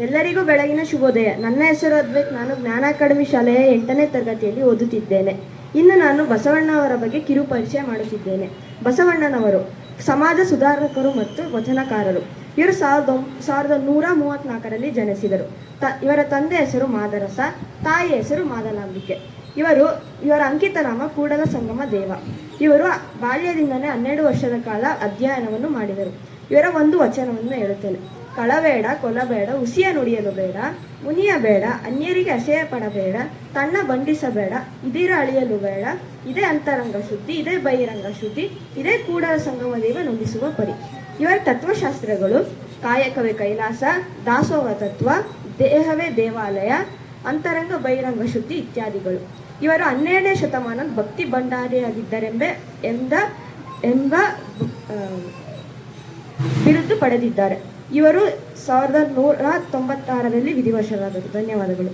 ಎಲ್ಲರಿಗೂ ಬೆಳಗಿನ ಶುಭೋದಯ. ನನ್ನ ಹೆಸರು ಅದ್ವೈತ್. ನಾನು ಜ್ಞಾನ ಅಕಾಡೆಮಿ ಶಾಲೆಯ 8ನೇ ತರಗತಿಯಲ್ಲಿ ಓದುತ್ತಿದ್ದೇನೆ. ಇನ್ನು ನಾನು ಬಸವಣ್ಣವರ ಬಗ್ಗೆ ಕಿರು ಪರಿಚಯ ಮಾಡುತ್ತಿದ್ದೇನೆ. ಬಸವಣ್ಣನವರು ಸಮಾಜ ಸುಧಾರಕರು ಮತ್ತು ವಚನಕಾರರು. ಇವರು 1134ರಲ್ಲಿ ಜನಿಸಿದರು. ಇವರ ತಂದೆ ಹೆಸರು ಮಾದರಸ, ತಾಯಿ ಹೆಸರು ಮಾದಲಾಂಬಿಕೆ. ಇವರ ಅಂಕಿತನಾಮ ಕೂಡಲ ಸಂಗಮ ದೇವ. ಇವರು ಬಾಲ್ಯದಿಂದಲೇ 12 ವರ್ಷದ ಕಾಲ ಅಧ್ಯಯನವನ್ನು ಮಾಡಿದರು. ಇವರ ಒಂದು ವಚನವನ್ನು ಹೇಳುತ್ತೇನೆ. ಕಳಬೇಡ, ಕೊಲಬೇಡ, ಹುಸಿಯ ನುಡಿಯಲು ಬೇಡ, ಮುನಿಯಬೇಡ, ಅನ್ಯರಿಗೆ ಅಸಹ್ಯ ಪಡಬೇಡ, ತನ್ನ ಬಂಧಿಸಬೇಡ, ಇದಿರ ಅಳಿಯಲು ಬೇಡ, ಇದೇ ಅಂತರಂಗ ಶುದ್ಧಿ, ಇದೇ ಬಹಿರಂಗ ಶುದ್ಧಿ, ಇದೇ ಕೂಡಲ ಸಂಗಮ ದೇವ ನುಡಿಸುವ ಪರಿ. ಇವರ ತತ್ವಶಾಸ್ತ್ರಗಳು ಕಾಯಕವೇ ಕೈಲಾಸ, ದಾಸೋಹ ತತ್ವ, ದೇಹವೇ ದೇವಾಲಯ, ಅಂತರಂಗ ಬಹಿರಂಗ ಶುದ್ಧಿ ಇತ್ಯಾದಿಗಳು. ಇವರು 12ನೇ ಶತಮಾನದ ಭಕ್ತಿ ಎಂಬ ಬಿರುದು ಪಡೆದಿದ್ದಾರೆ. ಇವರು 1196ರಲ್ಲಿ ವಿಧಿವಶರಾದರು. ಧನ್ಯವಾದಗಳು.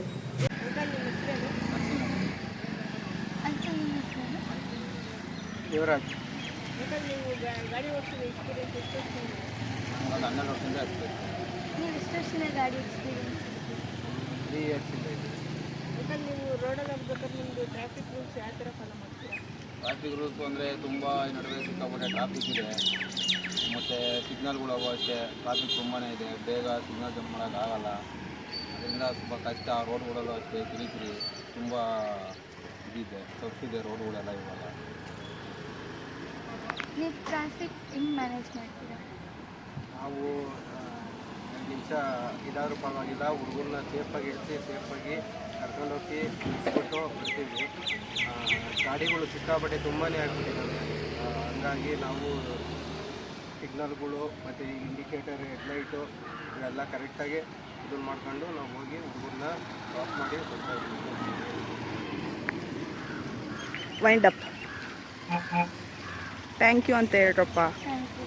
ನೀವು ರೋಡಲ್ಲಿ ಹೋಗ್ಬೇಕಾದ್ರೆ ನಿಮ್ಮದು ಟ್ರಾಫಿಕ್ ರೂಲ್ಸ್ ಯಾವ ಥರ ಫಾಲೋ ಮಾಡ್ತೀರಾ? ಟ್ರಾಫಿಕ್ ರೂಲ್ಸ್ ಅಂದರೆ ತುಂಬ ನಡುವೆ ಸಿಕ್ಕಾಪಟ್ಟೆ ಟ್ರಾಫಿಕ್ ಇದೆ, ಮತ್ತು ಸಿಗ್ನಲ್ಗಳು ಅವು ಅಷ್ಟೇ. ಟ್ರಾಫಿಕ್ ತುಂಬಾ ಇದೆ, ಬೇಗ ಸಿಗ್ನಲ್ ಜಂಪ್ ಮಾಡೋಕ್ಕಾಗಲ್ಲ. ಅದರಿಂದ ತುಂಬ ಕಷ್ಟ. ರೋಡ್ಗಳಲ್ಲೂ ಅಷ್ಟೇ ಕಿರಿಕಿರಿ ತುಂಬ ಇದಿದೆ, ತಪ್ಪಿದೆ ರೋಡ್ಗಳೆಲ್ಲ ಇವಾಗ. ನೀವು ಟ್ರಾಫಿಕ್ ಹೆಂಗೆ ಮ್ಯಾನೇಜ್ ಮಾಡ್ತೀರಾ? ನಾವು 2 ನಿಮಿಷ ಇದಾದರೂ ಪರವಾಗಿಲ್ಲ, ಹುಡುಗರನ್ನ ಸೇಫಾಗಿ ಇರಿಸಿ ಸೇಫಾಗಿ ಕರ್ಕೊಂಡೋಗಿ ಬಿಟ್ಟು ಬರ್ತೀವಿ. ಗಾಡಿಗಳು ಸಿಕ್ಕಾಪಟ್ಟೆ ತುಂಬಾ ಆಗ್ಬಿಟ್ಟಿದ್ದಾವೆ. ಹಂಗಾಗಿ ನಾವು ಸಿಗ್ನಲ್ಗಳು ಮತ್ತು ಇಂಡಿಕೇಟರ್, ಹೆಡ್ಲೈಟು ಇವೆಲ್ಲ ಕರೆಕ್ಟಾಗಿ ಇದನ್ನು ಮಾಡ್ಕೊಂಡು ನಾವು ಹೋಗಿ ಹುಡುಗರನ್ನ ಡ್ರಾಪ್ ಮಾಡಿ ಬರ್ತಾ ಇದ್ದೀವಿ. Wind up. ಥ್ಯಾಂಕ್ ಯು ಅಂತ ಹೇಳ್ರಪ್ಪ. Thank you.